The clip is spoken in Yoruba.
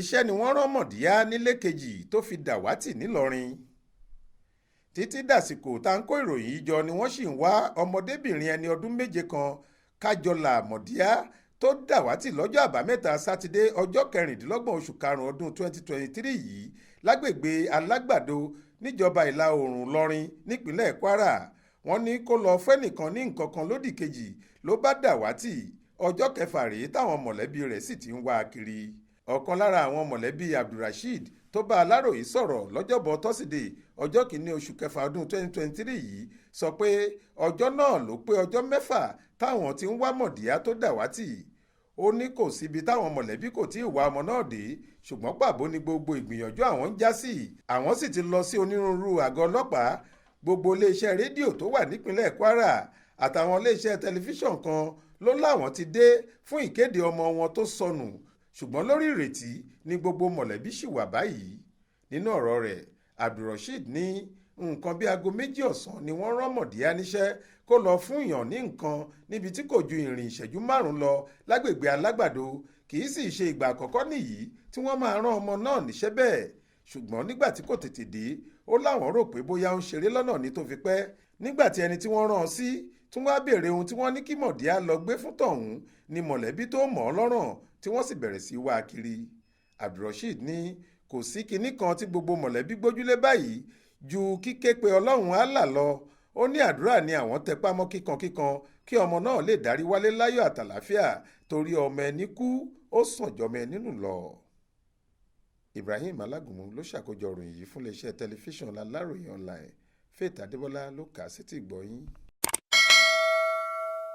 iṣẹ́ ni wọ́n rán Mọridiya nílé Keji tó fi Dawati nílọrin. Títí dàsìkò tá ń kó ìròyìn yìí jọ ni wọ́n sì ń wá ọmọdébìnrin ẹni ọdún 7 kan Kájọlà Mọridiya tó Dawati lọ́jọ́ àbámẹ́ta sátidé ọjọ́ 26 oṣù karùn-ún ọdún 2023 yìí lágbègbè Alágbàdo níjọba ìlà oòrùn Ìlọrin nípínlẹ̀ Kwara. Wọ́n ní kó lọ fẹ́nìkan ní nǹkan kan lódì kejì ló bá Dawati. Ọjọ́ kẹfà rèé táwọn mọ̀lẹ́bí rẹ̀ sì ti ń wá a kiri. Ọ̀kan lára àwọn mọ̀lẹ́bí Abdulrasheed tó bá Aláròyé sọ̀rọ̀ lọ́jọ́bọ̀ tọ́sídẹ̀ẹ́ ọjọ́ kìíní oṣù kẹfà ọdún 2023 yìí sọ pé ọjọ́ náà ló pé ọjọ́ 6 táwọn ti ń wá Mọridiya tó Dawati. Ó ní kò síbi táwọn mọ̀lẹ́bí kò tí ì wá ọmọ náà dé, ṣùgbọ́n pàbó ni gbogbo ìgbìyànjú àwọn ń já sí. Àwọn sì ti lọ sí onírúurú àgọ́ ọlọ́pàá, gbogbo iléeṣẹ́ rédíò tó wà nípínlẹ̀ Kwara àtàwọn iléeṣẹ́ tẹlifíṣàn kan ló láwọn ti dé fún ìkéde ọmọ wọn tó sọnù, ṣùgbọ́n lórí ìrètí ni gbogbo mọ̀lẹ́bí ṣì wà báyìí. Nínú ọ̀rọ̀ rẹ̀, Abdulrasheed ní nǹkan bí aago 2 ọ̀sán ni wọ́n rán Mọridiya níṣẹ́ kó lọ fún ìyàn ní nǹkan níbi tí kò ju ìrìn ìṣẹ́jú 5 lọ lágbègbè Alágbàdo. Kì í sì ṣe ìgbà àkọ́kọ́ nìyí tí wọ́n máa rán ọmọ náà níṣẹ́ bẹ́ẹ̀, ṣùgbọ́n nígbà tí kò tètè dé ó láwọn rò pé bóyá ó ń ṣeré lọ́nà ní tó fi pẹ́. Nígbà tí ẹni tí wọ́n rán sí tún wá béèrè ohun tí wọ́n ní kí Mọridiya lọ gbé fún tọ̀hún ni mọ̀lẹ́bí tó mọ̀ ọ́ lọ́rùn tí wọ́n sì bẹ̀rẹ̀ sí wá kiri. Abdulrasheed ní kò sí kinní kan tí gbogbo mọ̀lẹ́bí gbójúlé báyìí ju kíké pe Ọlọ́run Allah lọ. Ó ní àdúrà ni àwọn tẹpá mọ́ kíkankíkan kí ọmọ náà lè darí wálé láyọ̀ àtàlàáfíà torí ọmọ ẹni kú ó sàn jọmọ ẹni nù lọ. Ibrahim Alágúnmu ló ṣàkójọ ìròyìn yìí fún iléeṣẹ́ tẹlifíṣàn Aláròyé online. Faith Adébọ́lá ló kà á sétí ìgbọ́ yín.